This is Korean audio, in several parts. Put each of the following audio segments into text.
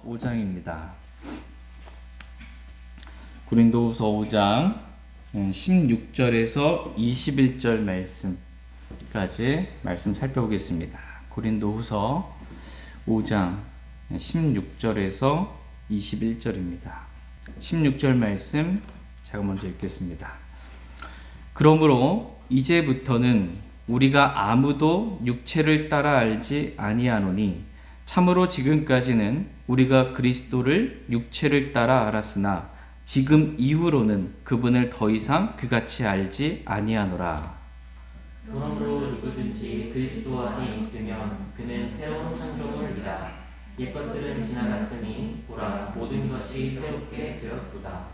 5장입니다. 고린도후서 5장 16절에서 21절 말씀까지 말씀 살펴보겠습니다. 고린도후서 5장 16절에서 21절입니다. 16절 말씀 제가 먼저 읽겠습니다. 그러므로 이제부터는 우리가 아무도 육체를 따라 알지 아니하노니 참으로 지금까지는 우리가 그리스도를 육체를 따라 알았으나 지금 이후로는 그분을 더 이상 그같이 알지 아니하노라. 그러므로 누구든지 그리스도 안에 있으면 그는 새로운 창조물이라. 옛것들은 지나갔으니 보라 모든 것이 새롭게 되었도다.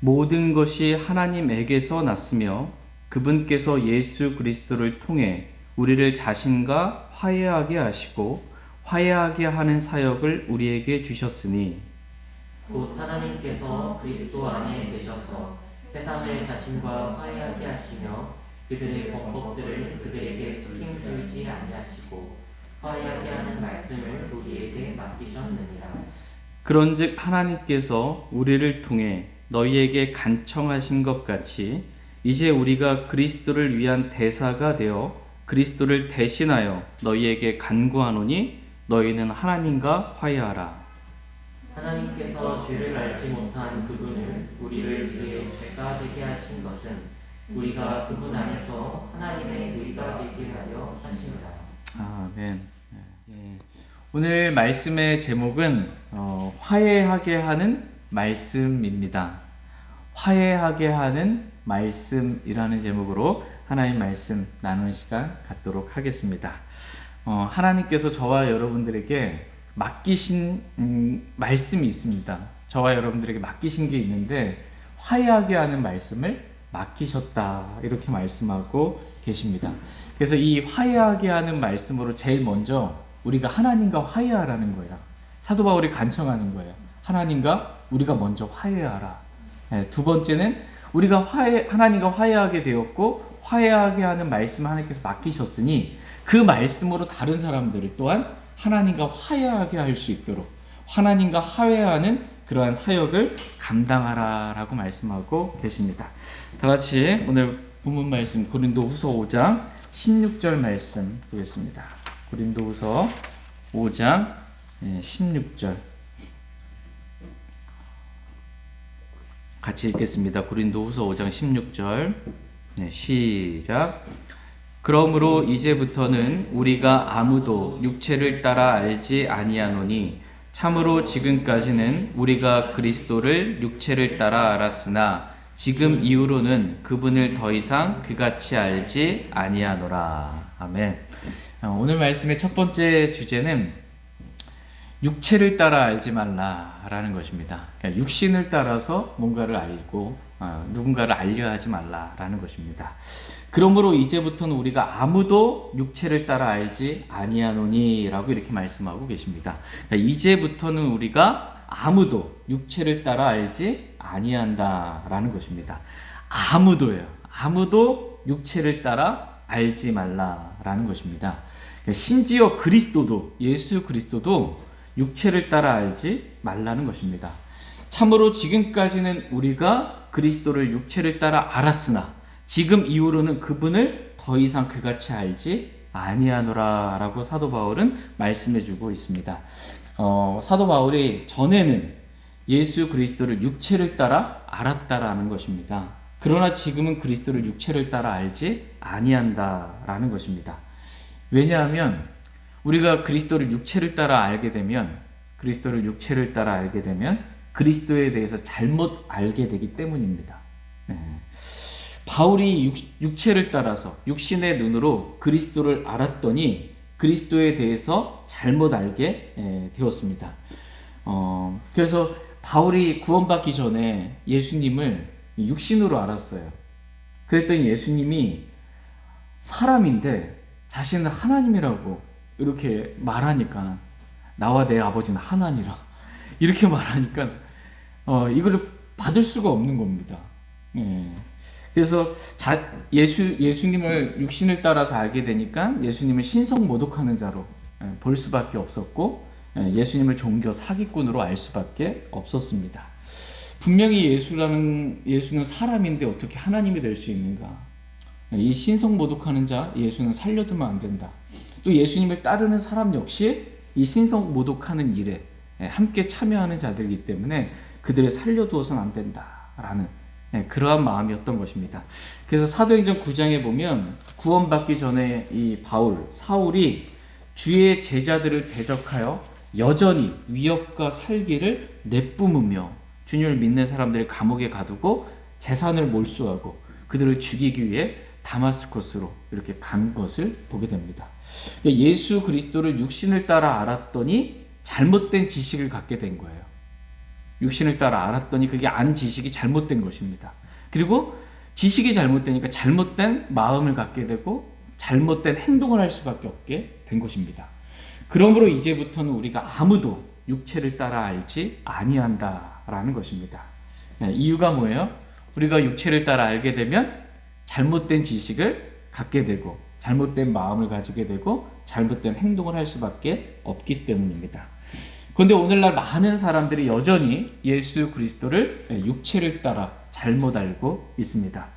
모든 것이 하나님에게서 났으며 그분께서 예수 그리스도를 통해 우리를 자신과 화해하게 하시고 화해하게 하는 사역을 우리에게 주셨으니 곧 하나님께서 그리스도 안에 계셔서 세상을 자신과 화해하게 하시며 그들의 범법들을 그들에게 책임지지 아니하시고 화해하게 하는 말씀을 우리에게 맡기셨느니라. 그런즉 하나님께서 우리를 통해 너희에게 간청하신 것 같이 이제 우리가 그리스도를 위한 대사가 되어 그리스도를 대신하여 너희에게 간구하노니 너희는 하나님과 화해하라. 하나님께서 죄를 알지 못한 그분을 우리를 위해 죄가 되게 하신 것은 우리가 그분 안에서 하나님의 의가 되게 하려 하심이라. 아멘. 오늘 말씀의 제목은 화해하게 하는 말씀입니다. 화해하게 하는 말씀이라는 제목으로 하나님 말씀 나누는 시간 갖도록 하겠습니다. 하나님께서 저와 여러분들에게 맡기신 말씀이 있습니다. 저와 여러분들에게 맡기신 게 있는데 화해하게 하는 말씀을 맡기셨다 이렇게 말씀하고 계십니다. 그래서 이 화해하게 하는 말씀으로 제일 먼저 우리가 하나님과 화해하라는 거예요. 사도 바울이 간청하는 거예요. 하나님과 우리가 먼저 화해하라. 두 번째는 우리가 하나님과 화해하게 되었고 화해하게 하는 말씀을 하나님께서 맡기셨으니 그 말씀으로 다른 사람들을 또한 하나님과 화해하게 할 수 있도록 하나님과 화해하는 그러한 사역을 감당하라라고 말씀하고 계십니다. 다 같이 오늘 본문 말씀 고린도후서 5장 16절 말씀 보겠습니다. 고린도후서 5장 16절 같이 읽겠습니다. 고린도후서 5장 16절 시작. 그러므로 이제부터는 우리가 아무도 육체를 따라 알지 아니하노니 참으로 지금까지는 우리가 그리스도를 육체를 따라 알았으나 지금 이후로는 그분을 더 이상 그같이 알지 아니하노라. 아멘. 오늘 말씀의 첫 번째 주제는 육체를 따라 알지 말라라는 것입니다. 그러니까 육신을 따라서 뭔가를 알고 누군가를 알려야 하지 말라라는 것입니다. 그러므로 이제부터는 우리가 아무도 육체를 따라 알지 아니하노니라고 이렇게 말씀하고 계십니다. 그러니까 이제부터는 우리가 아무도 육체를 따라 알지 아니한다라는 것입니다. 아무도예요. 아무도 육체를 따라 알지 말라라는 것입니다. 그러니까 심지어 그리스도도 예수 그리스도도 육체를 따라 알지 말라는 것입니다. 참으로 지금까지는 우리가 그리스도를 육체를 따라 알았으나 지금 이후로는 그분을 더 이상 그같이 알지 아니하노라 라고 사도 바울은 말씀해주고 있습니다. 사도 바울이 전에는 예수 그리스도를 육체를 따라 알았다라는 것입니다. 그러나 지금은 그리스도를 육체를 따라 알지 아니한다라는 것입니다. 왜냐하면 우리가 그리스도를 육체를 따라 알게 되면 그리스도에 대해서 잘못 알게 되기 때문입니다. 바울이 육체를 따라서 육신의 눈으로 그리스도를 알았더니 그리스도에 대해서 잘못 알게 되었습니다. 그래서 바울이 구원받기 전에 예수님을 육신으로 알았어요. 그랬더니 예수님이 사람인데 자신은 하나님이라고 이렇게 말하니까 나와 내 아버지는 하나니라 이렇게 말하니까 이걸 받을 수가 없는 겁니다. 그래서 예수님을 육신을 따라서 알게 되니까 예수님을 신성모독하는 자로 볼 수밖에 없었고 예수님을 종교 사기꾼으로 알 수밖에 없었습니다. 분명히 예수는 사람인데 어떻게 하나님이 될 수 있는가? 이 신성 모독하는 자 예수는 살려두면 안 된다. 또 예수님을 따르는 사람 역시 이 신성 모독하는 일에 함께 참여하는 자들이기 때문에 그들을 살려두어서는 안 된다라는 그러한 마음이었던 것입니다. 그래서 사도행전 9장에 보면 구원받기 전에 이 사울이 주의 제자들을 대적하여 여전히 위협과 살기를 내뿜으며 주님을 믿는 사람들을 감옥에 가두고 재산을 몰수하고 그들을 죽이기 위해 다마스커스로 이렇게 간 것을 보게 됩니다. 그러니까 예수 그리스도를 육신을 따라 알았더니 잘못된 지식을 갖게 된 거예요. 육신을 따라 알았더니 그게 안 지식이 잘못된 것입니다. 그리고 지식이 잘못되니까 잘못된 마음을 갖게 되고 잘못된 행동을 할 수밖에 없게 된 것입니다. 그러므로 이제부터는 우리가 아무도 육체를 따라 알지 아니한다라는 것입니다. 이유가 뭐예요? 우리가 육체를 따라 알게 되면 잘못된 지식을 갖게 되고 잘못된 마음을 가지게 되고 잘못된 행동을 할 수밖에 없기 때문입니다. 그런데 오늘날 많은 사람들이 여전히 예수 그리스도를 육체를 따라 잘못 알고 있습니다.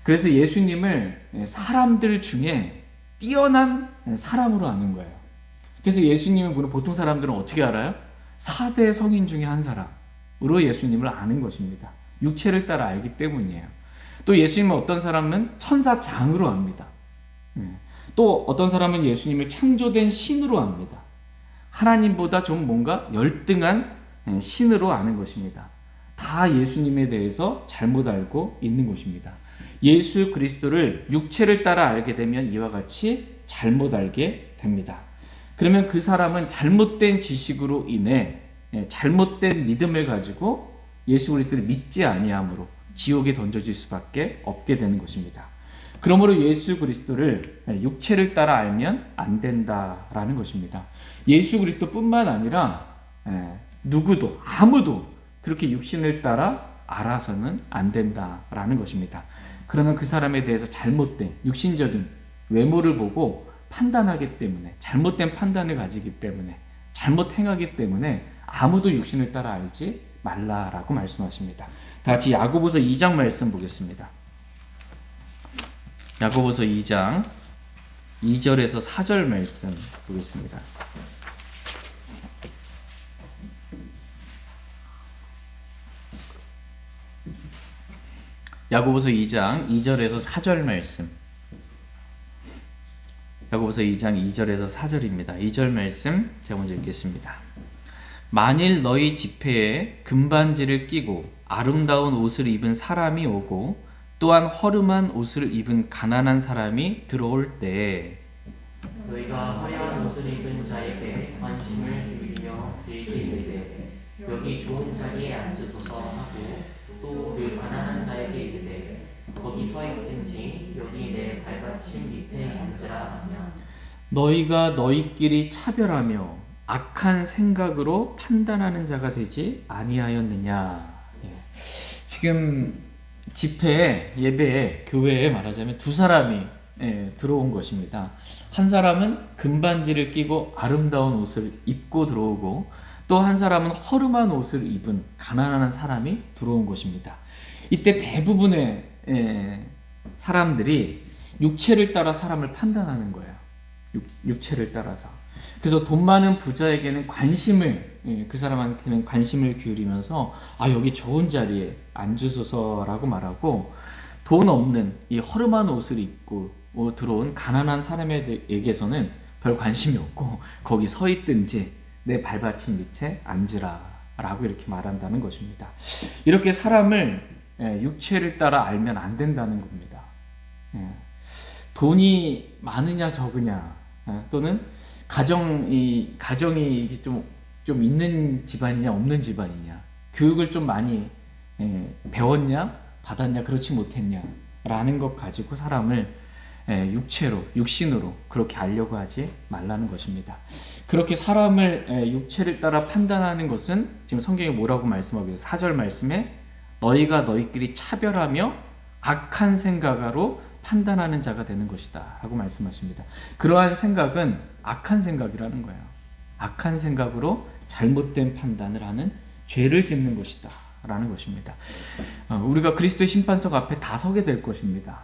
그래서 예수님을 사람들 중에 뛰어난 사람으로 아는 거예요. 그래서 예수님을 보통 사람들은 어떻게 알아요? 4대 성인 중에 한 사람으로 예수님을 아는 것입니다. 육체를 따라 알기 때문이에요. 또 예수님은 어떤 사람은 천사장으로 압니다. 또 어떤 사람은 예수님을 창조된 신으로 압니다. 하나님보다 좀 뭔가 열등한 신으로 아는 것입니다. 다 예수님에 대해서 잘못 알고 있는 것입니다. 예수 그리스도를 육체를 따라 알게 되면 이와 같이 잘못 알게 됩니다. 그러면 그 사람은 잘못된 지식으로 인해 잘못된 믿음을 가지고 예수 그리스도를 믿지 아니함으로 지옥에 던져질 수밖에 없게 되는 것입니다. 그러므로 예수 그리스도를 육체를 따라 알면 안 된다라는 것입니다. 예수 그리스도뿐만 아니라 누구도 아무도 그렇게 육신을 따라 알아서는 안 된다라는 것입니다. 그러면 그 사람에 대해서 잘못된 육신적인 외모를 보고 판단하기 때문에 잘못된 판단을 가지기 때문에 잘못 행하기 때문에 아무도 육신을 따라 알지 말라라고 말씀하십니다. 다 같이 야고보서 2장 말씀 보겠습니다. 야고보서 2장 2절에서 4절 말씀 보겠습니다. 야고보서 2장 2절에서 4절 말씀. 야고보서 2장 2절에서 4절입니다. 2절 말씀 제가 먼저 읽겠습니다. 만일 너희 집회에 금반지를 끼고 아름다운 옷을 입은 사람이 오고 또한 허름한 옷을 입은 가난한 사람이 들어올 때 너희가 화려한 옷을 입은 자에게 관심을 기울이며 그에게 이르되 여기 좋은 자리에 앉으소서 하고 또 그 가난한 자에게 이르되 거기 서 있든지 여기 내 발받침 밑에 앉으라 하면 너희가 너희끼리 차별하며 악한 생각으로 판단하는 자가 되지 아니하였느냐. 지금 집회에 예배에 교회에 말하자면 두 사람이 들어온 것입니다. 한 사람은 금반지를 끼고 아름다운 옷을 입고 들어오고 또 한 사람은 허름한 옷을 입은 가난한 사람이 들어온 것입니다. 이때 대부분의 사람들이 육체를 따라 사람을 판단하는 거예요. 육체를 따라서. 그래서 돈 많은 부자에게는 그 사람한테는 관심을 기울이면서 여기 좋은 자리에 앉으소서라고 말하고 돈 없는 이 허름한 옷을 입고 들어온 가난한 사람에게서는 별 관심이 없고 거기 서 있든지 내 발받침 밑에 앉으라 라고 이렇게 말한다는 것입니다. 이렇게 사람을 육체를 따라 알면 안 된다는 겁니다. 돈이 많으냐 적으냐 또는 가정이 좀 있는 집안이냐 없는 집안이냐 교육을 좀 많이 배웠냐 받았냐 그렇지 못했냐 라는 것 가지고 사람을 육신으로 그렇게 알려고 하지 말라는 것입니다. 그렇게 사람을 육체를 따라 판단하는 것은 지금 성경이 뭐라고 말씀하고 있어요? 4절 말씀에 너희가 너희끼리 차별하며 악한 생각으로 판단하는 자가 되는 것이다 라고 말씀하십니다. 그러한 생각은 악한 생각이라는 거예요. 악한 생각으로 잘못된 판단을 하는 죄를 짓는 것이다 라는 것입니다. 우리가 그리스도의 심판석 앞에 다 서게 될 것입니다.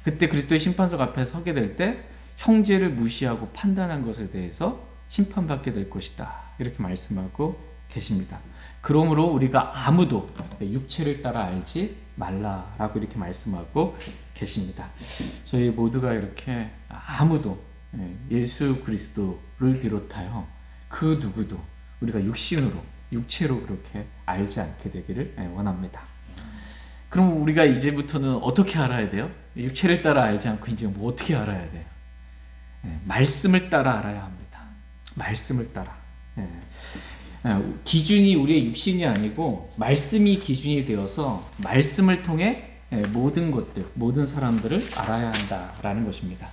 그때 그리스도의 심판석 앞에 서게 될 때 형제를 무시하고 판단한 것에 대해서 심판받게 될 것이다 이렇게 말씀하고 계십니다. 그러므로 우리가 아무도 육체를 따라 알지 말라라고 이렇게 말씀하고 계십니다. 저희 모두가 이렇게 아무도 예수 그리스도를 비롯하여 그 누구도 우리가 육체로 그렇게 알지 않게 되기를 원합니다. 그럼 우리가 이제부터는 어떻게 알아야 돼요? 육체를 따라 알지 않고 이제 뭐 어떻게 알아야 돼요? 말씀을 따라 알아야 합니다. 말씀을 따라. 기준이 우리의 육신이 아니고 말씀이 기준이 되어서 말씀을 통해 모든 것들, 모든 사람들을 알아야 한다라는 것입니다.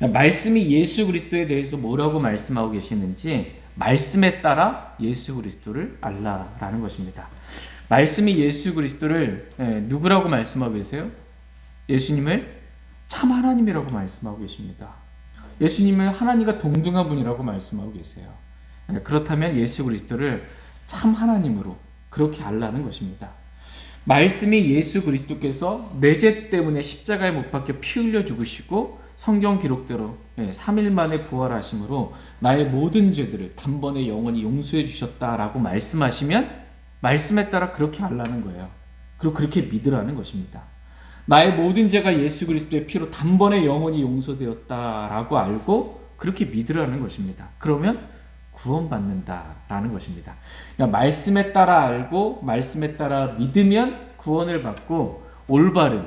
말씀이 예수 그리스도에 대해서 뭐라고 말씀하고 계시는지 말씀에 따라 예수 그리스도를 알라라는 것입니다. 말씀이 예수 그리스도를 누구라고 말씀하고 계세요? 예수님을 참 하나님이라고 말씀하고 계십니다. 예수님은 하나님과 동등한 분이라고 말씀하고 계세요. 그렇다면 예수 그리스도를 참 하나님으로 그렇게 알라는 것입니다. 말씀이 예수 그리스도께서 내 죄 때문에 십자가에 못 박혀 피 흘려 죽으시고 성경 기록대로 3일 만에 부활하심으로 나의 모든 죄들을 단번에 영원히 용서해 주셨다라고 말씀하시면 말씀에 따라 그렇게 알라는 거예요. 그리고 그렇게 믿으라는 것입니다. 나의 모든 죄가 예수 그리스도의 피로 단번에 영원히 용서되었다라고 알고 그렇게 믿으라는 것입니다. 그러면 구원받는다라는 것입니다. 그러니까 말씀에 따라 알고 말씀에 따라 믿으면 구원을 받고 올바른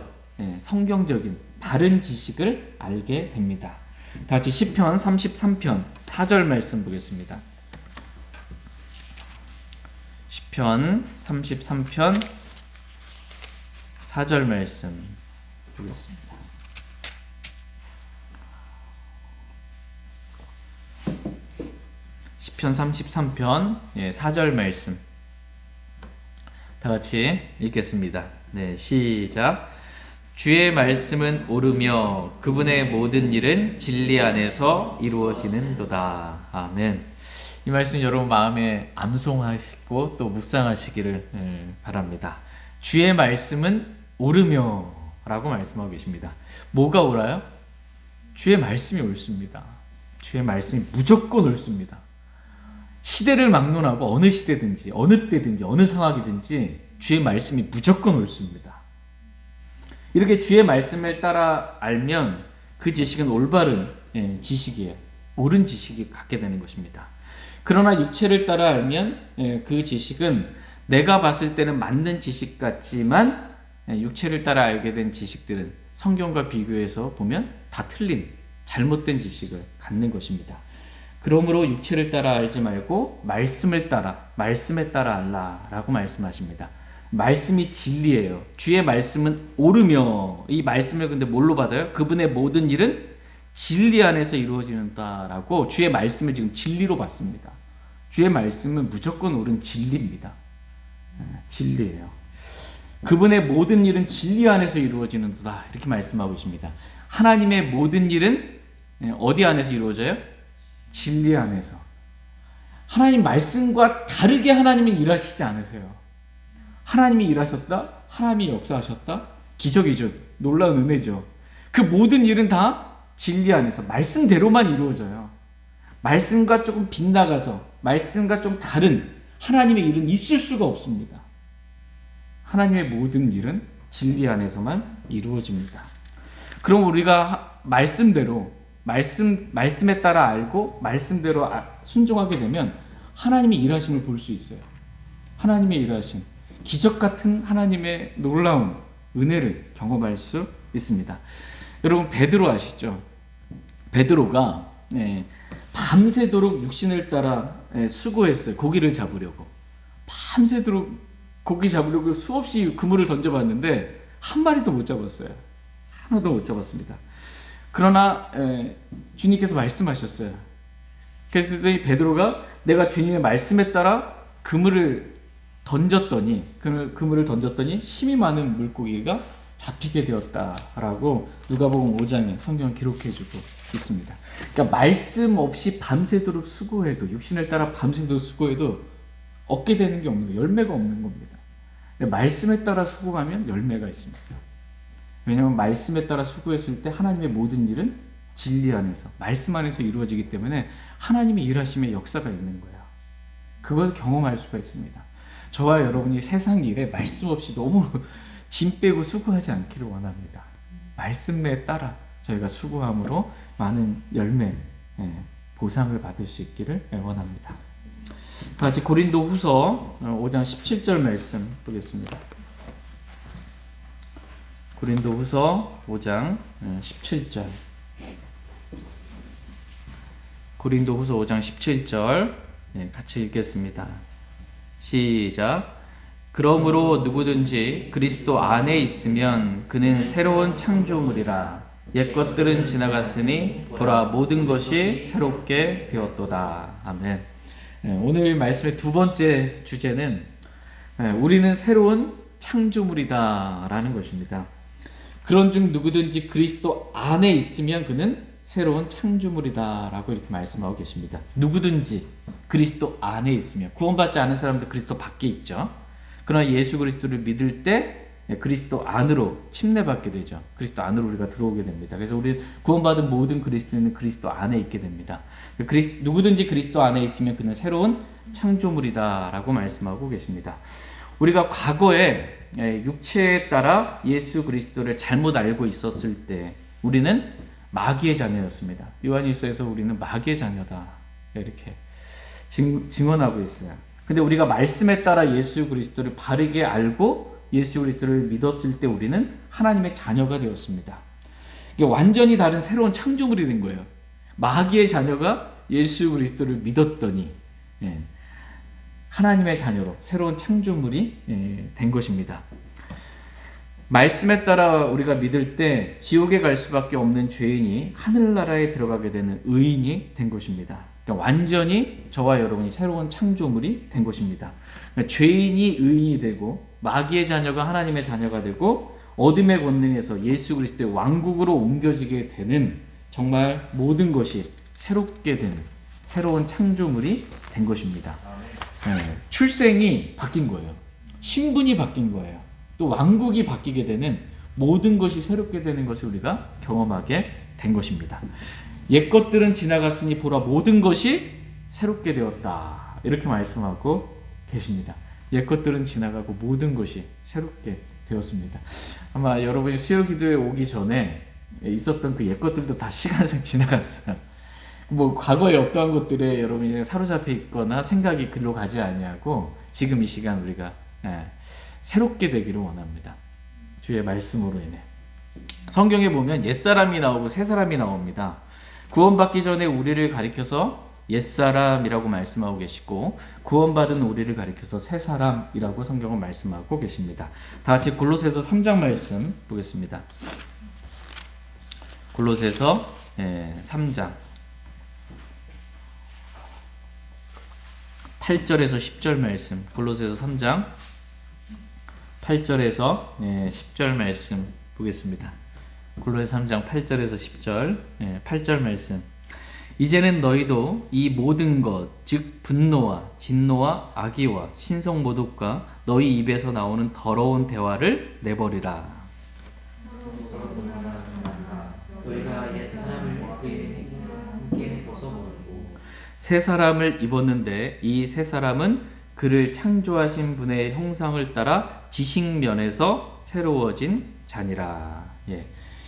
성경적인 바른 지식을 알게 됩니다. 다 같이 시편 33편 4절 말씀 보겠습니다. 시편 33편 4절 말씀 보겠습니다. 시편 33편 4절 말씀 다 같이 읽겠습니다. 네, 시작. 주의 말씀은 옳으며 그분의 모든 일은 진리 안에서 이루어지는도다. 아멘. 이 말씀 여러분 마음에 암송하시고 또 묵상하시기를 바랍니다. 주의 말씀은 옳으며 라고 말씀하고 계십니다. 뭐가 옳아요? 주의 말씀이 옳습니다. 주의 말씀이 무조건 옳습니다. 시대를 막론하고 어느 시대든지 어느 때든지 어느 상황이든지 주의 말씀이 무조건 옳습니다. 이렇게 주의 말씀을 따라 알면 그 지식은 올바른 지식이에요. 옳은 지식이 갖게 되는 것입니다. 그러나 육체를 따라 알면 그 지식은 내가 봤을 때는 맞는 지식 같지만 육체를 따라 알게 된 지식들은 성경과 비교해서 보면 다 틀린 잘못된 지식을 갖는 것입니다. 그러므로 육체를 따라 알지 말고 말씀에 따라 알라라고 말씀하십니다. 말씀이 진리예요. 주의 말씀은 옳으며 이 말씀을 근데 뭘로 받아요? 그분의 모든 일은 진리 안에서 이루어지는다라고 주의 말씀을 지금 진리로 받습니다. 주의 말씀은 무조건 옳은 진리입니다. 진리예요. 그분의 모든 일은 진리 안에서 이루어지는도다 이렇게 말씀하고 있습니다. 하나님의 모든 일은 어디 안에서 이루어져요? 진리 안에서. 하나님 말씀과 다르게 하나님은 일하시지 않으세요. 하나님이 일하셨다? 하나님이 역사하셨다? 기적이죠. 놀라운 은혜죠. 그 모든 일은 다 진리 안에서 말씀대로만 이루어져요. 말씀과 조금 빗나가서 말씀과 좀 다른 하나님의 일은 있을 수가 없습니다. 하나님의 모든 일은 진리 안에서만 이루어집니다. 그럼 우리가 말씀대로 말씀에 따라 알고 말씀대로 순종하게 되면 하나님의 일하심을 볼 수 있어요. 하나님의 일하심, 기적 같은 하나님의 놀라운 은혜를 경험할 수 있습니다. 여러분 베드로 아시죠? 베드로가 밤새도록 육신을 따라 수고했어요. 고기를 잡으려고. 밤새도록 고기 잡으려고 수없이 그물을 던져봤는데 한 마리도 못 잡았어요. 하나도 못 잡았습니다. 그러나 주님께서 말씀하셨어요. 그래서 베드로가 내가 주님의 말씀에 따라 그물을 던졌더니 힘이 많은 물고기가 잡히게 되었다라고 누가복음 5장에 성경 기록해주고 있습니다. 그러니까 말씀 없이 밤새도록 수고해도, 육신을 따라 밤새도록 수고해도 얻게 되는 게 없는 거예요. 열매가 없는 겁니다. 근데 말씀에 따라 수고하면 열매가 있습니다. 왜냐하면 말씀에 따라 수고했을 때 하나님의 모든 일은 진리 안에서, 말씀 안에서 이루어지기 때문에 하나님의 일하심의 역사가 있는 거예요. 그것을 경험할 수가 있습니다. 저와 여러분이 세상 일에 말씀 없이 너무 짐 빼고 수고하지 않기를 원합니다. 말씀에 따라 저희가 수고함으로 많은 열매, 보상을 받을 수 있기를 원합니다. 같이 고린도 후서 5장 17절 말씀 보겠습니다. 고린도 후서 5장 17절. 고린도 후서 5장 17절 같이 읽겠습니다. 시작. 그러므로 누구든지 그리스도 안에 있으면 그는 새로운 창조물이라. 옛 것들은 지나갔으니 보라 모든 것이 새롭게 되었도다. 아멘. 오늘 말씀의 두 번째 주제는 우리는 새로운 창조물이다 라는 것입니다. 그런즉 누구든지 그리스도 안에 있으면 그는 새로운 창조물이다 라고 이렇게 말씀하고 계십니다. 누구든지 그리스도 안에 있으면, 구원받지 않은 사람들 그리스도 밖에 있죠. 그러나 예수 그리스도를 믿을 때 그리스도 안으로 침례받게 되죠. 그리스도 안으로 우리가 들어오게 됩니다. 그래서 우리 구원받은 모든 그리스도인은 그리스도 안에 있게 됩니다. 누구든지 그리스도 안에 있으면 그는 새로운 창조물이다 라고 말씀하고 계십니다. 우리가 과거에 육체에 따라 예수 그리스도를 잘못 알고 있었을 때 우리는 마귀의 자녀였습니다. 요한일서에서 우리는 마귀의 자녀다 이렇게 증언하고 있어요. 근데 우리가 말씀에 따라 예수 그리스도를 바르게 알고 예수 그리스도를 믿었을 때 우리는 하나님의 자녀가 되었습니다. 이게 완전히 다른 새로운 창조물이 된 거예요. 마귀의 자녀가 예수 그리스도를 믿었더니 하나님의 자녀로 새로운 창조물이 된 것입니다. 말씀에 따라 우리가 믿을 때 지옥에 갈 수밖에 없는 죄인이 하늘나라에 들어가게 되는 의인이 된 것입니다. 그러니까 완전히 저와 여러분이 새로운 창조물이 된 것입니다. 그러니까 죄인이 의인이 되고 마귀의 자녀가 하나님의 자녀가 되고 어둠의 권능에서 예수 그리스도의 왕국으로 옮겨지게 되는 정말 모든 것이 새롭게 되는 새로운 창조물이 된 것입니다. 출생이 바뀐 거예요. 신분이 바뀐 거예요. 또 왕국이 바뀌게 되는 모든 것이 새롭게 되는 것을 우리가 경험하게 된 것입니다. 옛 것들은 지나갔으니 보라 모든 것이 새롭게 되었다. 이렇게 말씀하고 계십니다. 옛 것들은 지나가고 모든 것이 새롭게 되었습니다. 아마 여러분이 수요 기도에 오기 전에 있었던 그 옛 것들도 다 시간상 지나갔어요. 뭐 과거에 어떠한 것들에 여러분이 사로잡혀 있거나 생각이 글로 가지 아니하고 지금 이 시간 우리가 새롭게 되기를 원합니다. 주의 말씀으로 인해. 성경에 보면 옛사람이 나오고 새사람이 나옵니다. 구원받기 전에 우리를 가리켜서 옛사람이라고 말씀하고 계시고 구원받은 우리를 가리켜서 새사람이라고 성경은 말씀하고 계십니다. 다 같이 골로새서 3장 말씀 보겠습니다. 골로새서 3장 8절에서 10절 말씀. 골로새서 3장 8절에서 10절 말씀 보겠습니다. 골로새 3장 8절에서 10절 8절 말씀. 이제는 너희도 이 모든 것, 즉 분노와 진노와 악의와 신성 모독과 너희 입에서 나오는 더러운 대화를 내버리라. 너희가 옛 사람을 그의 함께 벗어버리고 새 사람을 입었는데 이 새 사람은 그를 창조하신 분의 형상을 따라 지식면에서 새로워진 자니라.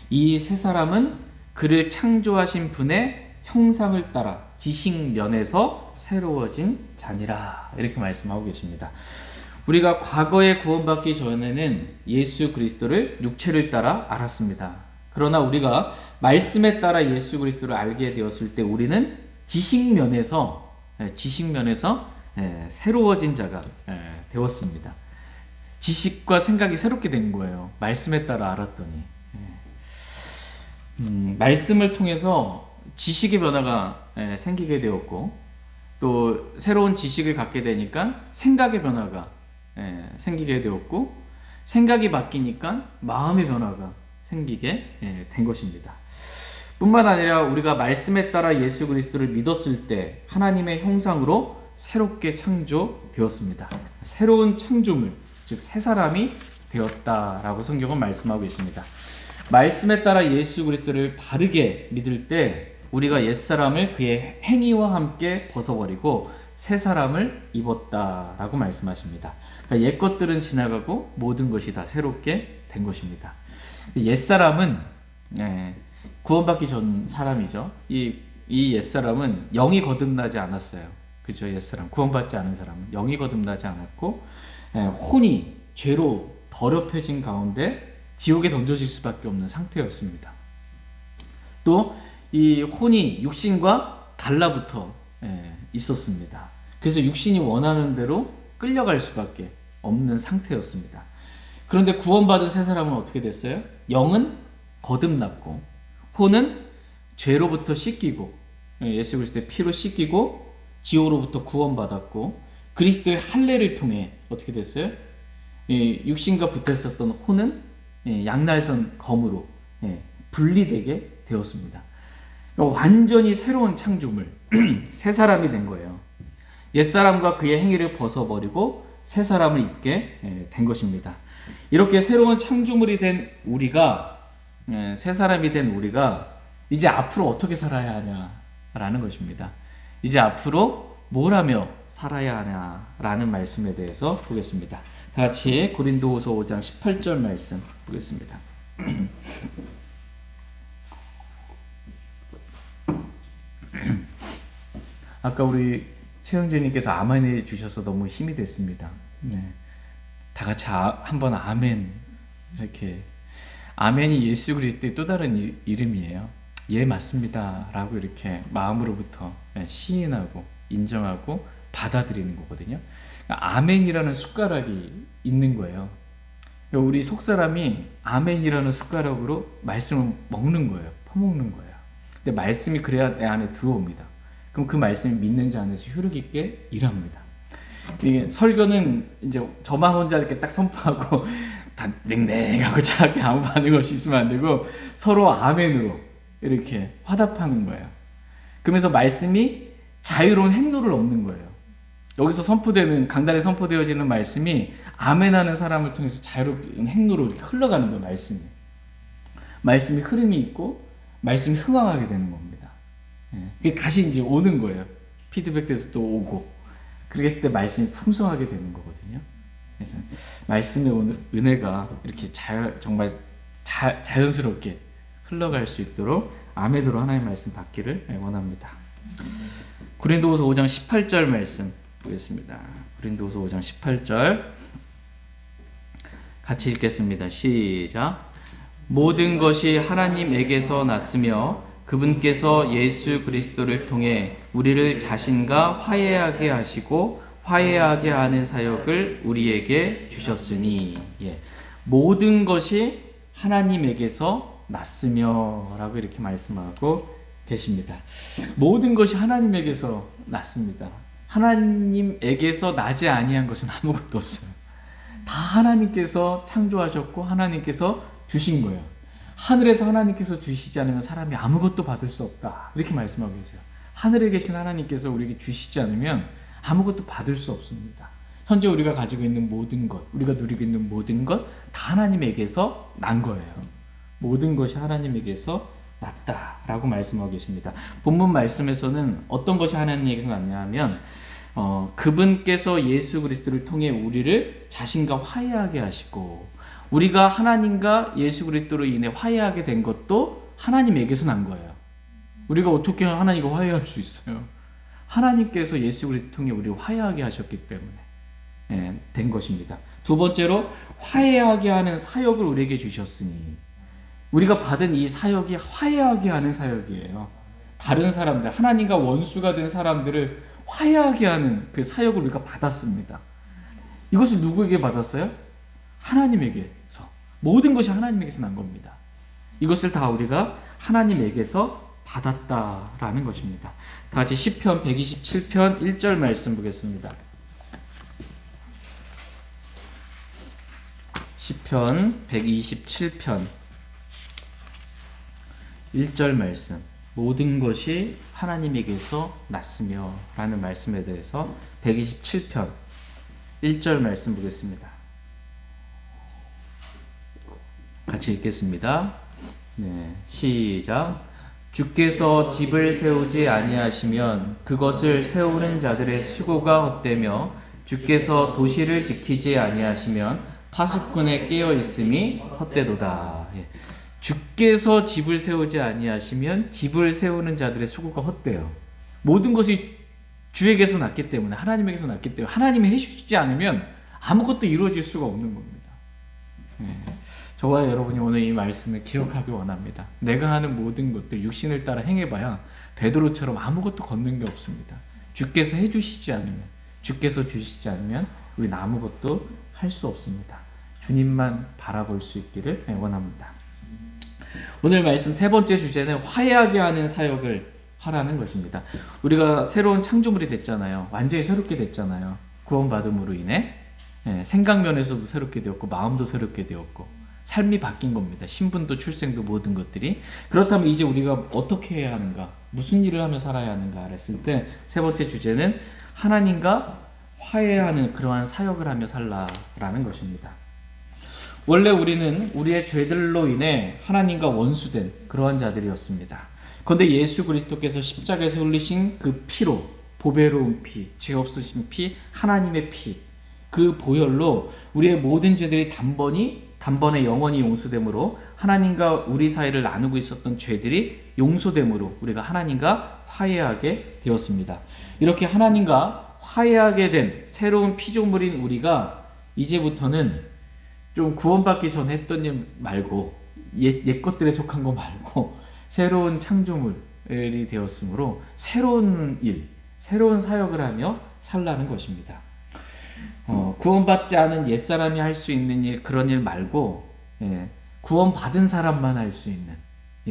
이 새 사람은 그를 창조하신 분의 형상을 따라 지식면에서 새로워진 자니라. 이렇게 말씀하고 계십니다. 우리가 과거에 구원받기 전에는 예수 그리스도를 육체를 따라 알았습니다. 그러나 우리가 말씀에 따라 예수 그리스도를 알게 되었을 때 우리는 지식면에서 새로워진 자가 되었습니다. 지식과 생각이 새롭게 된 거예요. 말씀에 따라 알았더니. 말씀을 통해서 지식의 변화가 생기게 되었고 또 새로운 지식을 갖게 되니까 생각의 변화가 생기게 되었고 생각이 바뀌니까 마음의 변화가 생기게 된 것입니다. 뿐만 아니라 우리가 말씀에 따라 예수 그리스도를 믿었을 때 하나님의 형상으로 새롭게 창조되었습니다. 새로운 창조물, 즉 새 사람이 되었다라고 성경은 말씀하고 있습니다. 말씀에 따라 예수 그리스도를 바르게 믿을 때 우리가 옛사람을 그의 행위와 함께 벗어버리고 새 사람을 입었다라고 말씀하십니다. 그러니까 옛 것들은 지나가고 모든 것이 다 새롭게 된 것입니다. 옛사람은 구원받기 전 사람이죠. 이 옛사람은 영이 거듭나지 않았어요. 그죠? 옛사람, 구원받지 않은 사람은 영이 거듭나지 않았고 혼이 죄로 더럽혀진 가운데 지옥에 던져질 수밖에 없는 상태였습니다. 또 이 혼이 육신과 달라붙어 있었습니다. 그래서 육신이 원하는 대로 끌려갈 수밖에 없는 상태였습니다. 그런데 구원받은 새 사람은 어떻게 됐어요? 영은 거듭났고 혼은 죄로부터 씻기고 예수 그리스도의 피로 씻기고 지옥으로부터 구원받았고 그리스도의 할례를 통해 어떻게 됐어요? 육신과 붙어 있었던 혼은 양날선 검으로 분리되게 되었습니다. 그러니까 완전히 새로운 창조물, 새 사람이 된 거예요. 옛사람과 그의 행위를 벗어버리고 새 사람을 입게 된 것입니다. 이렇게 새로운 창조물이 된 우리가, 새 사람이 된 우리가 이제 앞으로 어떻게 살아야 하냐라는 것입니다. 이제 앞으로 뭘 하며 살아야 하냐라는 말씀에 대해서 보겠습니다. 다 같이 고린도후서 5장 18절 말씀 보겠습니다. 아까 우리 최영재님께서 아멘해 주셔서 너무 힘이 됐습니다. 다 같이 한번 아멘. 이렇게 아멘이 예수 그리스도의 또 다른 이름이에요. 예, 맞습니다 라고 이렇게 마음으로부터 시인하고 인정하고 받아들이는 거거든요. 그러니까 아멘이라는 숟가락이 있는 거예요. 그러니까 우리 속사람이 아멘이라는 숟가락으로 말씀을 먹는 거예요. 퍼먹는 거예요. 근데 말씀이 그래야 내 안에 들어옵니다. 그럼 그 말씀이 믿는 자 안에서 효력 있게 일합니다. 이게 설교는 이제 저만 혼자 이렇게 딱 선포하고 다 냉랭하고 차갑게 아무 반응 없이 있으면 안 되고 서로 아멘으로 이렇게 화답하는 거예요. 그러면서 말씀이 자유로운 행로를 얻는 거예요. 여기서 선포되는 강단에 선포되어지는 말씀이 아멘하는 사람을 통해서 자유로운 행로로 이렇게 흘러가는 거예요. 말씀이 흐름이 있고 말씀이 흥황하게 되는 겁니다. 그게 다시 이제 오는 거예요. 피드백돼서 또 오고 그렇게 했을 때 말씀이 풍성하게 되는 거거든요. 그래서 말씀의 은혜가 이렇게 정말 자연스럽게 흘러갈 수 있도록 아멘으로 하나님의 말씀 받기를 원합니다. 고린도후서 5장 18절 말씀 보겠습니다. 고린도후서 5장 18절 같이 읽겠습니다. 시작. 모든 것이 하나님에게서 났으며 그분께서 예수 그리스도를 통해 우리를 자신과 화해하게 하시고 화해하게 하는 사역을 우리에게 주셨으니 모든 것이 하나님에게서 났으며 라고 이렇게 말씀하고 계십니다. 모든 것이 하나님에게서 났습니다. 하나님에게서 나지 아니한 것은 아무것도 없어요. 다 하나님께서 창조하셨고 하나님께서 주신 거예요. 하늘에서 하나님께서 주시지 않으면 사람이 아무것도 받을 수 없다. 이렇게 말씀하고 계세요. 하늘에 계신 하나님께서 우리에게 주시지 않으면 아무것도 받을 수 없습니다. 현재 우리가 가지고 있는 모든 것, 우리가 누리고 있는 모든 것 다 하나님에게서 난 거예요. 모든 것이 하나님에게서 났다라고 말씀하고 계십니다. 본문 말씀에서는 어떤 것이 하나님에게서 났냐 하면 그분께서 예수 그리스도를 통해 우리를 자신과 화해하게 하시고 우리가 하나님과 예수 그리스도로 인해 화해하게 된 것도 하나님에게서 난 거예요. 우리가 어떻게 하나님과 화해할 수 있어요? 하나님께서 예수 그리스도를 통해 우리를 화해하게 하셨기 때문에 된 것입니다. 두 번째로 화해하게 하는 사역을 우리에게 주셨으니 우리가 받은 이 사역이 화해하게 하는 사역이에요. 다른 사람들, 하나님과 원수가 된 사람들을 화해하게 하는 그 사역을 우리가 받았습니다. 이것을 누구에게 받았어요? 하나님에게서. 모든 것이 하나님에게서 난 겁니다. 이것을 다 우리가 하나님에게서 받았다라는 것입니다. 다 같이 시편 127편 1절 말씀 보겠습니다. 시편 127편 1절 말씀, 모든 것이 하나님에게서 났으며 라는 말씀에 대해서 127편 1절 말씀 보겠습니다. 같이 읽겠습니다. 네, 시작. 주께서 집을 세우지 아니하시면 그것을 세우는 자들의 수고가 헛되며 주께서 도시를 지키지 아니하시면 파수꾼의 깨어 있음이 헛되도다. 예. 주께서 집을 세우지 아니하시면 집을 세우는 자들의 수고가 헛돼요. 모든 것이 주에게서 났기 때문에, 하나님에게서 났기 때문에 하나님이 해주시지 않으면 아무것도 이루어질 수가 없는 겁니다. 예. 저와 여러분이 오늘 이 말씀을 기억하기 원합니다. 내가 하는 모든 것들 육신을 따라 행해봐야 베드로처럼 아무것도 걷는 게 없습니다. 주께서 해주시지 않으면, 주께서 주시지 않으면 우리는 아무것도 할 수 없습니다. 주님만 바라볼 수 있기를 원합니다. 오늘 말씀 세 번째 주제는 화해하게 하는 사역을 하라는 것입니다. 우리가 새로운 창조물이 됐잖아요. 완전히 새롭게 됐잖아요. 구원받음으로 인해 생각면에서도 새롭게 되었고 마음도 새롭게 되었고 삶이 바뀐 겁니다. 신분도 출생도 모든 것들이. 그렇다면 이제 우리가 어떻게 해야 하는가, 무슨 일을 하며 살아야 하는가 했을 때 세 번째 주제는 하나님과 화해하는 그러한 사역을 하며 살라라는 것입니다. 원래 우리는 우리의 죄들로 인해 하나님과 원수된 그러한 자들이었습니다. 그런데 예수 그리스도께서 십자가에서 흘리신 그 피로, 보배로운 피, 죄 없으신 피, 하나님의 피, 그 보혈로 우리의 모든 죄들이 단번에 영원히 용서됨으로 하나님과 우리 사이를 나누고 있었던 죄들이 용서됨으로 우리가 하나님과 화해하게 되었습니다. 이렇게 하나님과 화해하게 된 새로운 피조물인 우리가 이제부터는 좀 구원받기 전에 했던 일 말고 옛 것들에 속한 거 말고 새로운 창조물이 되었으므로 새로운 일, 새로운 사역을 하며 살라는 것입니다. 구원받지 않은 옛사람이 할 수 있는 일, 그런 일 말고 구원받은 사람만 할 수 있는,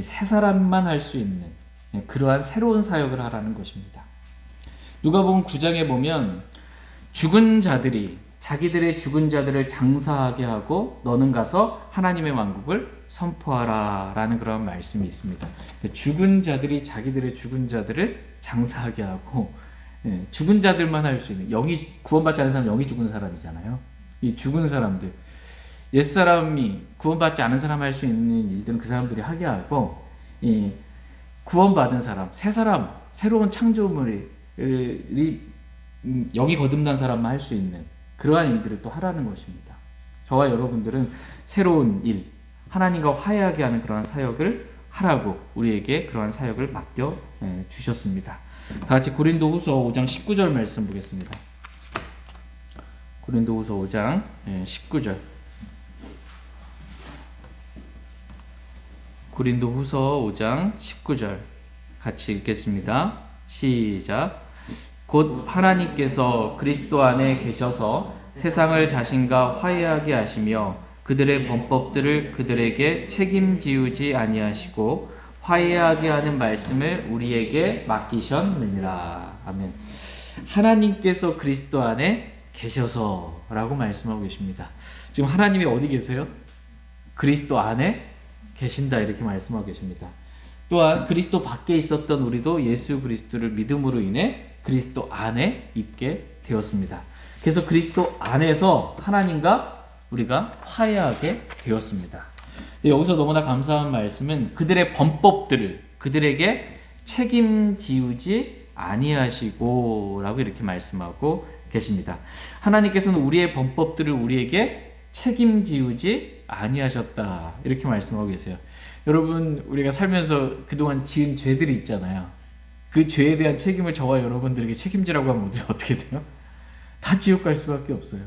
새 사람만 할 수 있는 그러한 새로운 사역을 하라는 것입니다. 누가복음 9장에 보면 죽은 자들이 자기들의 죽은 자들을 장사하게 하고 너는 가서 하나님의 왕국을 선포하라 라는 그런 말씀이 있습니다. 죽은 자들이 자기들의 죽은 자들을 장사하게 하고 죽은 자들만 할 수 있는, 영이 구원받지 않은 사람, 영이 죽은 사람이잖아요. 이 죽은 사람들, 옛사람이 구원받지 않은 사람 할 수 있는 일들은 그 사람들이 하게 하고 이 구원받은 사람, 새 사람, 새로운 창조물이 영이 거듭난 사람만 할 수 있는 그러한 일들을 또 하라는 것입니다. 저와 여러분들은 새로운 일, 하나님과 화해하게 하는 그러한 사역을 하라고 우리에게 그러한 사역을 맡겨 주셨습니다. 다 같이 고린도후서 5장 19절 말씀 보겠습니다. 고린도후서 5장 19절. 고린도후서 5장 19절 같이 읽겠습니다. 시작. 곧 하나님께서 그리스도 안에 계셔서 세상을 자신과 화해하게 하시며 그들의 범법들을 그들에게 책임지우지 아니하시고 화해하게 하는 말씀을 우리에게 맡기셨느니라. 아멘. 하나님께서 그리스도 안에 계셔서 라고 말씀하고 계십니다. 지금 하나님이 어디 계세요? 그리스도 안에 계신다 이렇게 말씀하고 계십니다. 또한 그리스도 밖에 있었던 우리도 예수 그리스도를 믿음으로 인해 그리스도 안에 있게 되었습니다. 그래서 그리스도 안에서 하나님과 우리가 화해하게 되었습니다. 여기서 너무나 감사한 말씀은 그들의 범법들을 그들에게 책임지우지 아니하시고 라고 이렇게 말씀하고 계십니다. 하나님께서는 우리의 범법들을 우리에게 책임지우지 아니하셨다 이렇게 말씀하고 계세요. 여러분, 우리가 살면서 그동안 지은 죄들이 있잖아요. 그 죄에 대한 책임을 저와 여러분들에게 책임지라고 하면 어떻게 돼요? 다 지옥 갈 수밖에 없어요.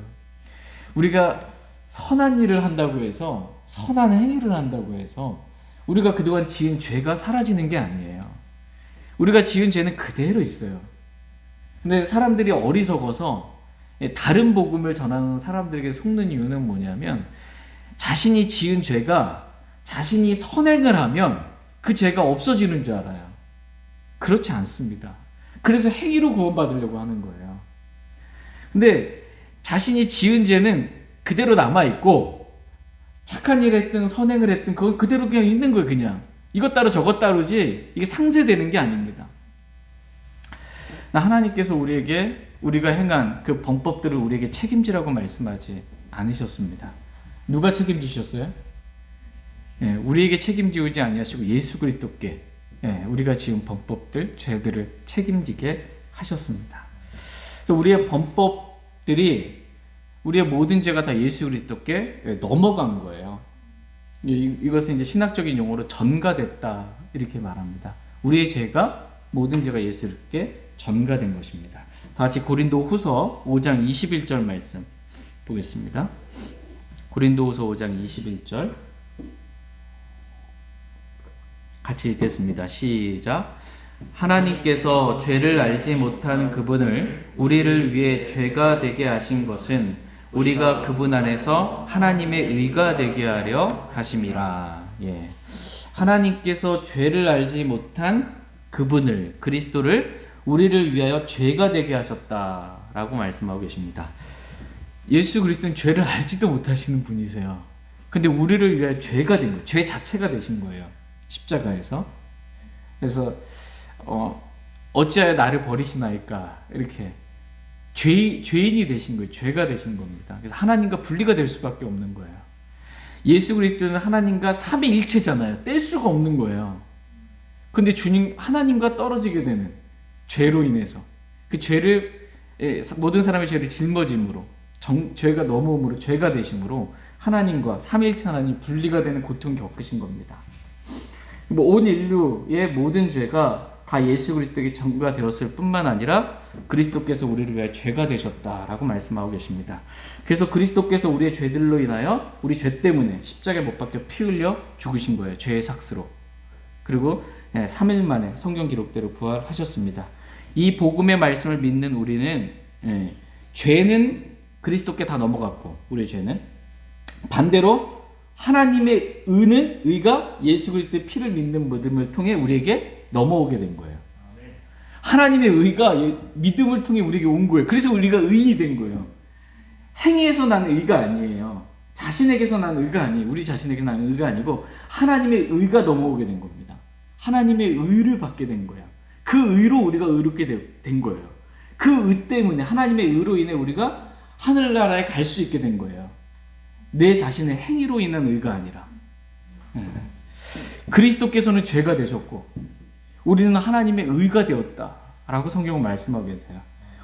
우리가 선한 일을 한다고 해서, 선한 행위를 한다고 해서 우리가 그동안 지은 죄가 사라지는 게 아니에요. 우리가 지은 죄는 그대로 있어요. 근데 사람들이 어리석어서 다른 복음을 전하는 사람들에게 속는 이유는 뭐냐면 자신이 지은 죄가 자신이 선행을 하면 그 죄가 없어지는 줄 알아요. 그렇지 않습니다. 그래서 행위로 구원받으려고 하는 거예요. 근데 자신이 지은 죄는 그대로 남아있고 착한 일을 했든 선행을 했든 그건 그대로 그냥 있는 거예요. 그냥 이것 따로 저것 따로지 이게 상쇄되는 게 아닙니다. 하나님께서 우리가 행한 그 범법들을 우리에게 책임지라고 말씀하지 않으셨습니다. 누가 책임지셨어요? 우리에게 책임지우지 아니하시고 예수 그리스도께 우리가 지은 범법들, 죄들을 책임지게 하셨습니다. 그래서 우리의 범법들이 우리의 모든 죄가 다 예수 그리스도께 넘어간 거예요. 이것은 이제 신학적인 용어로 전가됐다 이렇게 말합니다. 우리의 죄가 모든 죄가 예수께 전가된 것입니다. 다 같이 고린도후서 5장 21절 말씀 보겠습니다. 고린도후서 5장 21절 같이 읽겠습니다. 시작. 하나님께서 죄를 알지 못한 그분을 우리를 위해 죄가 되게 하신 것은 우리가 그분 안에서 하나님의 의가 되게 하려 하심이라. 하나님께서 죄를 알지 못한 그분을, 그리스도를 우리를 위하여 죄가 되게 하셨다라고 말씀하고 계십니다. 예수 그리스도는 죄를 알지도 못하시는 분이세요. 근데 우리를 위하여 죄가 된 거예요. 죄 자체가 되신 거예요. 십자가에서. 그래서 어찌하여 나를 버리시나이까 이렇게 죄인이 되신 거예요. 죄가 되신 겁니다. 그래서 하나님과 분리가 될 수밖에 없는 거예요. 예수 그리스도는 하나님과 삼위일체잖아요. 뗄 수가 없는 거예요. 근데 주님 하나님과 떨어지게 되는 죄로 인해서 그 죄를 모든 사람의 죄를 짊어짐으로 죄가 넘어옴으로 죄가 되심으로 하나님과 삼위일체 하나님 분리가 되는 고통을 겪으신 겁니다. 온 인류의 모든 죄가 다 예수 그리스도에게 전가되었을 뿐만 아니라 그리스도께서 우리를 위해 죄가 되셨다라고 말씀하고 계십니다. 그래서 그리스도께서 우리의 죄들로 인하여 우리 죄 때문에 십자가에 못 박혀 피 흘려 죽으신 거예요. 죄의 삭스로. 그리고 3일 만에 성경 기록대로 부활하셨습니다. 이 복음의 말씀을 믿는 우리는 죄는 그리스도께 다 넘어갔고 우리의 죄는 반대로 하나님의 의가 예수 그리스도의 피를 믿는 믿음을 통해 우리에게 넘어오게 된 거예요. 하나님의 의가 믿음을 통해 우리에게 온 거예요. 그래서 우리가 의인이 된 거예요. 행위에서 난 의가 아니에요. 자신에게서 난 의가 아니에요. 우리 자신에게 난 의가 아니고 하나님의 의가 넘어오게 된 겁니다. 하나님의 의를 받게 된 거야. 그 의로 우리가 의롭게 된 거예요. 그 의 때문에 하나님의 의로 인해 우리가 하늘나라에 갈 수 있게 된 거예요. 내 자신의 행위로 인한 의가 아니라. 그리스도께서는 죄가 되셨고 우리는 하나님의 의가 되었다라고 성경은 말씀하고 계세요.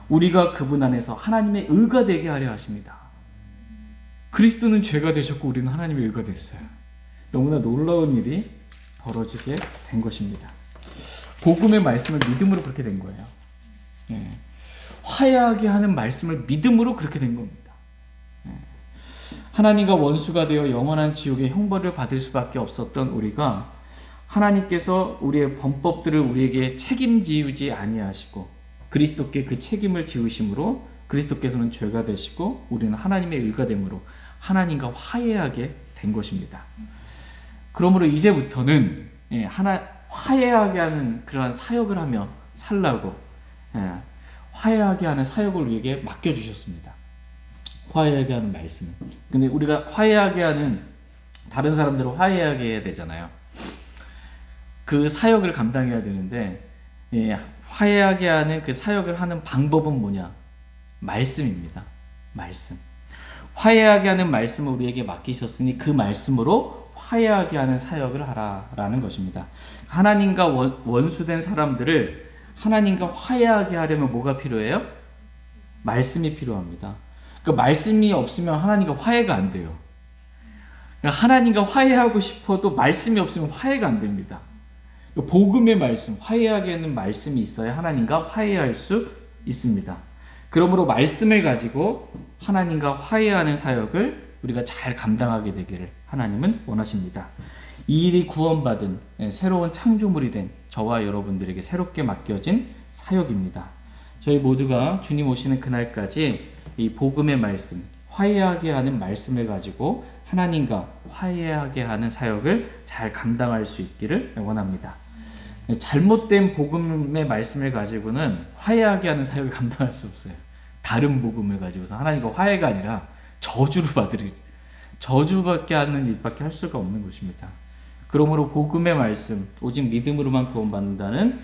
우리가 그분 안에서 하나님의 의가 되게 하려 하십니다. 그리스도는 죄가 되셨고 우리는 하나님의 의가 됐어요. 너무나 놀라운 일이 벌어지게 된 것입니다. 복음의 말씀을 믿음으로 그렇게 된 거예요. 화해하게 하는 말씀을 믿음으로 그렇게 된 겁니다. 하나님과 원수가 되어 영원한 지옥의 형벌을 받을 수밖에 없었던 우리가 하나님께서 우리의 범법들을 우리에게 책임지우지 아니하시고 그리스도께 그 책임을 지으심으로 그리스도께서는 죄가 되시고 우리는 하나님의 의가 됨으로 하나님과 화해하게 된 것입니다. 그러므로 이제부터는 화해하게 하는 그러한 사역을 하며 살라고 화해하게 하는 사역을 우리에게 맡겨주셨습니다. 화해하게 하는 말씀을. 근데 우리가 화해하게 하는 다른 사람들을 화해하게 해야 되잖아요. 그 사역을 감당해야 되는데 화해하게 하는 그 사역을 하는 방법은 뭐냐? 말씀입니다. 말씀. 화해하게 하는 말씀을 우리에게 맡기셨으니 그 말씀으로 화해하게 하는 사역을 하라라는 것입니다. 하나님과 원수된 사람들을 하나님과 화해하게 하려면 뭐가 필요해요? 말씀이 필요합니다. 그러니까 말씀이 없으면 하나님과 화해가 안 돼요. 그러니까 하나님과 화해하고 싶어도 말씀이 없으면 화해가 안 됩니다. 복음의 말씀, 화해하게 하는 말씀이 있어야 하나님과 화해할 수 있습니다. 그러므로 말씀을 가지고 하나님과 화해하는 사역을 우리가 잘 감당하게 되기를 하나님은 원하십니다. 이 일이 구원받은 새로운 창조물이 된 저와 여러분들에게 새롭게 맡겨진 사역입니다. 저희 모두가 주님 오시는 그날까지 이 복음의 말씀, 화해하게 하는 말씀을 가지고 하나님과 화해하게 하는 사역을 잘 감당할 수 있기를 원합니다. 잘못된 복음의 말씀을 가지고는 화해하게 하는 사역을 감당할 수 없어요. 다른 복음을 가지고서 하나님과 화해가 아니라 저주를 받으리, 저주밖에 하는 일밖에 할 수가 없는 것입니다. 그러므로 복음의 말씀, 오직 믿음으로만 구원받는다는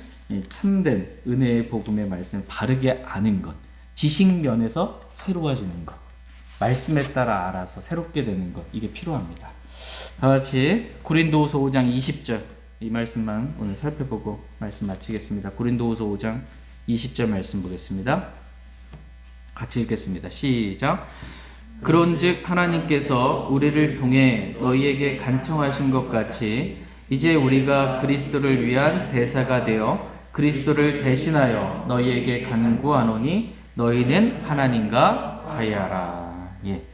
참된 은혜의 복음의 말씀을 바르게 아는 것, 지식면에서 새로워지는 것, 말씀에 따라 알아서 새롭게 되는 것, 이게 필요합니다. 다 같이 고린도후서 5장 20절 이 말씀만 오늘 살펴보고 말씀 마치겠습니다. 고린도후서 5장 20절 말씀 보겠습니다. 같이 읽겠습니다. 시작. 그런즉 하나님께서 우리를 통해 너희에게 간청하신 것 같이 이제 우리가 그리스도를 위한 대사가 되어 그리스도를 대신하여 너희에게 간구하노니 너희는 하나님과 화해하라. 예.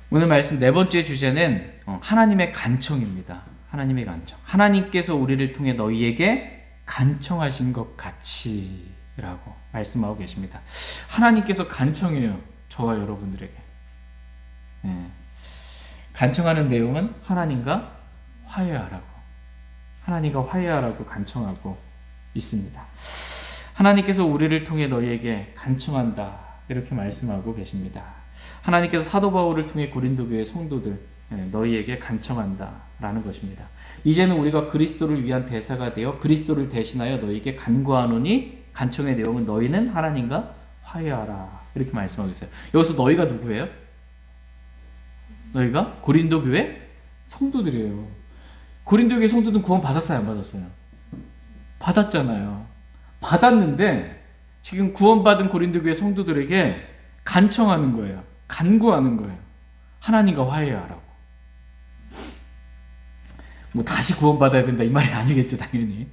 오늘 말씀 네 번째 주제는 하나님의 간청입니다. 하나님의 간청. 하나님께서 우리를 통해 너희에게 간청하신 것 같이 라고 말씀하고 계십니다. 하나님께서 간청해요. 저와 여러분들에게. 예. 간청하는 내용은 하나님과 화해하라고. 하나님과 화해하라고 간청하고 있습니다. 하나님께서 우리를 통해 너희에게 간청한다. 이렇게 말씀하고 계십니다. 하나님께서 사도 바울을 통해 고린도 교회 성도들 너희에게 간청한다 라는 것입니다. 이제는 우리가 그리스도를 위한 대사가 되어 그리스도를 대신하여 너희에게 간구하노니 간청의 내용은 너희는 하나님과 화해하라 이렇게 말씀하고 있어요. 여기서 너희가 누구예요? 너희가 고린도 교회 성도들이에요. 고린도 교회 성도들은 구원 받았어요? 안 받았어요? 받았잖아요. 받았는데 지금 구원받은 고린도 교회 성도들에게 간청하는 거예요. 간구하는 거예요. 하나님과 화해하라고. 뭐 다시 구원받아야 된다 이 말이 아니겠죠, 당연히.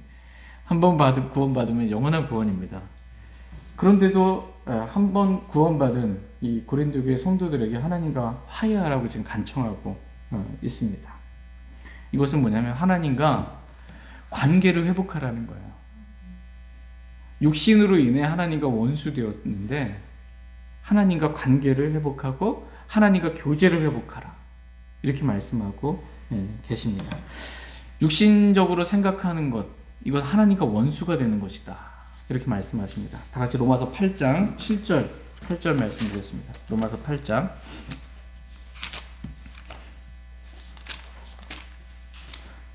한 번 구원받으면 영원한 구원입니다. 그런데도 한 번 구원받은 이 고린도 교회 성도들에게 하나님과 화해하라고 지금 간청하고 있습니다. 이것은 뭐냐면 하나님과 관계를 회복하라는 거예요. 육신으로 인해 하나님과 원수되었는데 하나님과 관계를 회복하고 하나님과 교제를 회복하라 이렇게 말씀하고 계십니다. 육신적으로 생각하는 것 이건 하나님과 원수가 되는 것이다 이렇게 말씀하십니다. 다 같이 로마서 8장 8절 말씀 드리겠습니다. 로마서 8장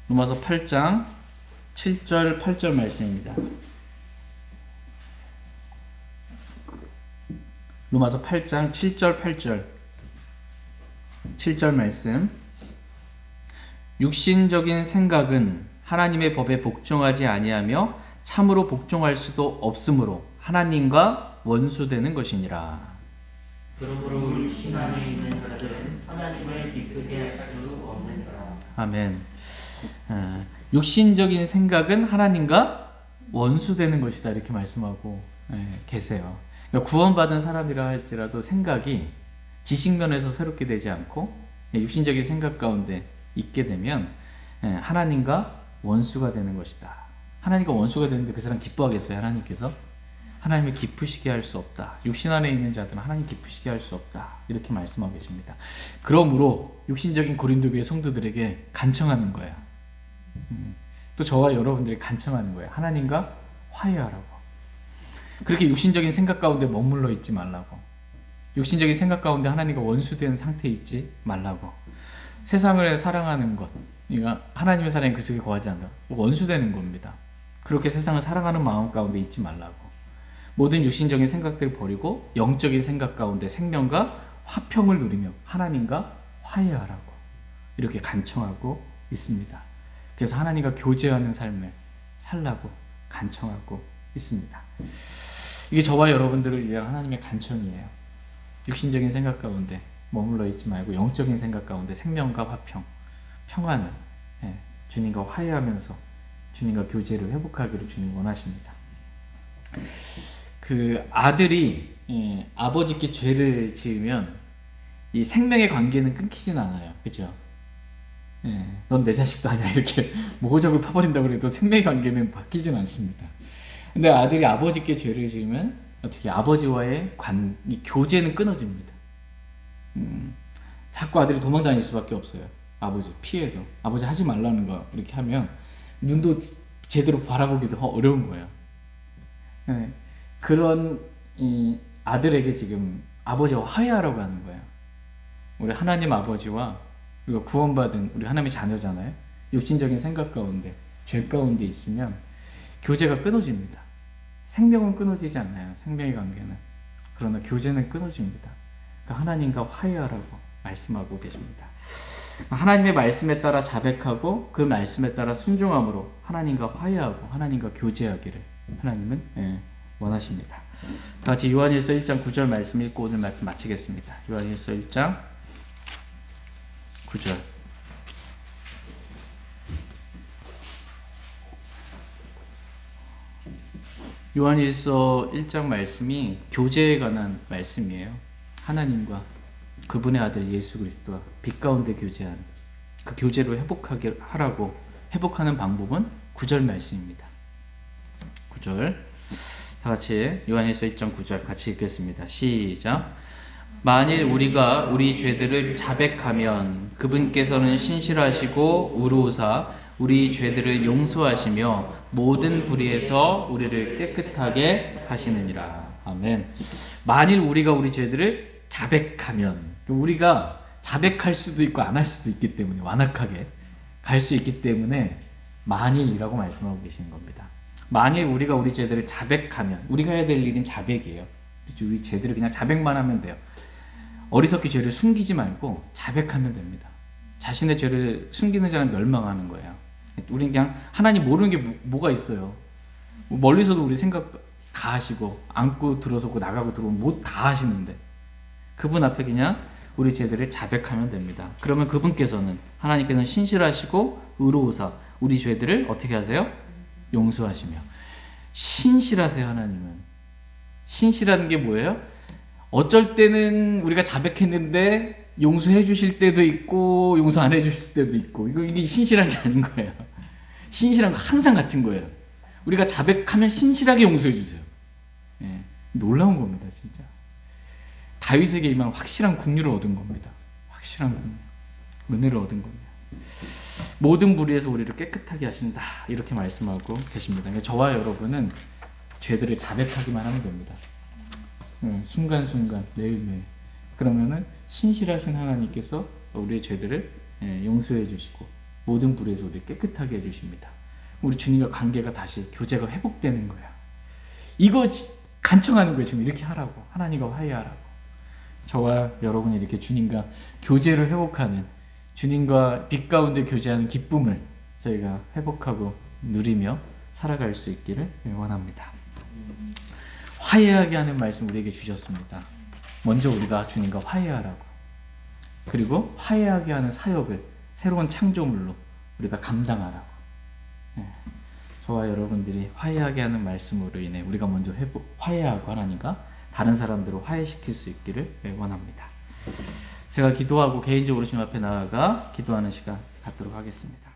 로마서 8장 7절 8절 말씀입니다. 로마서 8장 7절 8절 7절 말씀. 육신적인 생각은 하나님의 법에 복종하지 아니하며 참으로 복종할 수도 없으므로 하나님과 원수되는 것이니라. 그러므로 육신 안에 있는 자들은 하나님을 기쁘게 할 수 없느니라. 아멘. 육신적인 생각은 하나님과 원수되는 것이다 이렇게 말씀하고 계세요. 그러니까 구원받은 사람이라 할지라도 생각이 지식면에서 새롭게 되지 않고 육신적인 생각 가운데 있게 되면 하나님과 원수가 되는 것이다. 하나님과 원수가 되는데 그 사람 기뻐하겠어요? 하나님께서? 하나님을 기쁘시게 할 수 없다. 육신 안에 있는 자들은 하나님 기쁘시게 할 수 없다. 이렇게 말씀하고 계십니다. 그러므로 육신적인 고린도 교회 성도들에게 간청하는 거예요. 또 저와 여러분들이 간청하는 거예요. 하나님과 화해하라고. 그렇게 육신적인 생각 가운데 머물러 있지 말라고. 육신적인 생각 가운데 하나님과 원수된 상태에 있지 말라고. 세상을 사랑하는 것, 그러니까 하나님의 사랑이 그 속에 거하지 않는다. 원수되는 겁니다. 그렇게 세상을 사랑하는 마음 가운데 있지 말라고. 모든 육신적인 생각들을 버리고 영적인 생각 가운데 생명과 화평을 누리며 하나님과 화해하라고 이렇게 간청하고 있습니다. 그래서 하나님과 교제하는 삶을 살라고 간청하고 있습니다. 이게 저와 여러분들을 위한 하나님의 간청이에요. 육신적인 생각 가운데 머물러 있지 말고 영적인 생각 가운데 생명과 화평, 평안을 주님과 화해하면서 주님과 교제를 회복하기를 주님 원하십니다. 그 아들이 아버지께 죄를 지으면 이 생명의 관계는 끊기진 않아요. 그죠? 넌 내 자식도 아니야 이렇게 모호적으로 파버린다고 해도 생명의 관계는 바뀌진 않습니다. 근데 아들이 아버지께 죄를 지으면 어떻게 아버지와의 이 교제는 끊어집니다. 자꾸 아들이 도망다닐 수밖에 없어요. 아버지 피해서 아버지 하지 말라는 거 이렇게 하면 눈도 제대로 바라보기도 어려운 거예요. 그런 이 아들에게 지금 아버지와 화해하라고 하는 거예요. 우리 하나님 아버지와 우리가 구원받은 우리 하나님의 자녀잖아요. 육신적인 생각 가운데, 죄 가운데 있으면 교제가 끊어집니다. 생명은 끊어지지 않아요. 생명의 관계는. 그러나 교제는 끊어집니다. 그러니까 하나님과 화해하라고 말씀하고 계십니다. 하나님의 말씀에 따라 자백하고 그 말씀에 따라 순종함으로 하나님과 화해하고 하나님과 교제하기를 하나님은 원하십니다. 다 같이 요한일서 1장 9절 말씀 읽고 오늘 말씀 마치겠습니다. 요한일서 1장 9절. 요한일서 1장 말씀이 교제에 관한 말씀이에요. 하나님과 그분의 아들 예수 그리스도와 빛 가운데 교제한 그 교제로 회복하게 하라고 회복하는 방법은 9절 말씀입니다. 9절 다 같이 요한일서 1장 9절 같이 읽겠습니다. 시작. 만일 우리가 우리 죄들을 자백하면 그분께서는 신실하시고 의로우사 우리 죄들을 용서하시며 모든 불의에서 우리를 깨끗하게 하시느니라. 아멘. 만일 우리가 우리 죄들을 자백하면, 우리가 자백할 수도 있고 안 할 수도 있기 때문에 완악하게 갈 수 있기 때문에 만일이라고 말씀하고 계시는 겁니다. 만일 우리가 우리 죄들을 자백하면, 우리가 해야 될 일은 자백이에요. 그렇죠? 우리 죄들을 그냥 자백만 하면 돼요. 어리석게 죄를 숨기지 말고 자백하면 됩니다. 자신의 죄를 숨기는 자는 멸망하는 거예요. 우리는 그냥 하나님 모르는 게 뭐가 있어요. 멀리서도 우리 생각 다 하시고 안고 들어서고 나가고 들어오고 뭐 다 하시는데 그분 앞에 그냥 우리 죄들을 자백하면 됩니다. 그러면 그분께서는 하나님께서는 신실하시고 의로우사 우리 죄들을 어떻게 하세요? 용서하시며. 신실하세요. 하나님은. 신실한 게 뭐예요? 어쩔 때는 우리가 자백했는데 용서해 주실 때도 있고 용서 안 해 주실 때도 있고 이게 신실한 게 아닌 거예요. 신실한 거 항상 같은 거예요. 우리가 자백하면 신실하게 용서해 주세요. 예, 놀라운 겁니다. 진짜. 다윗에게 임한 확실한 긍휼을 얻은 겁니다. 확실한 긍휼, 은혜를 얻은 겁니다. 모든 불의에서 우리를 깨끗하게 하신다 이렇게 말씀하고 계십니다. 그러니까 저와 여러분은 죄들을 자백하기만 하면 됩니다. 순간순간 매일매일. 그러면은 신실하신 하나님께서 우리의 죄들을 용서해 주시고 모든 불의에서 우리를 깨끗하게 해주십니다. 우리 주님과 관계가 다시 교제가 회복되는 거야. 이거 간청하는 거예요. 지금 이렇게 하라고. 하나님과 화해하라고. 저와 여러분이 이렇게 주님과 교제를 회복하는, 주님과 빛 가운데 교제하는 기쁨을 저희가 회복하고 누리며 살아갈 수 있기를 원합니다. 화해하게 하는 말씀 우리에게 주셨습니다. 먼저 우리가 주님과 화해하라고. 그리고 화해하게 하는 사역을 새로운 창조물로 우리가 감당하라고. 저와 여러분들이 화해하게 하는 말씀으로 인해 우리가 먼저 화해하고 하나님과 다른 사람들을 화해시킬 수 있기를 원합니다. 제가 기도하고 개인적으로 주님 앞에 나아가 기도하는 시간 갖도록 하겠습니다.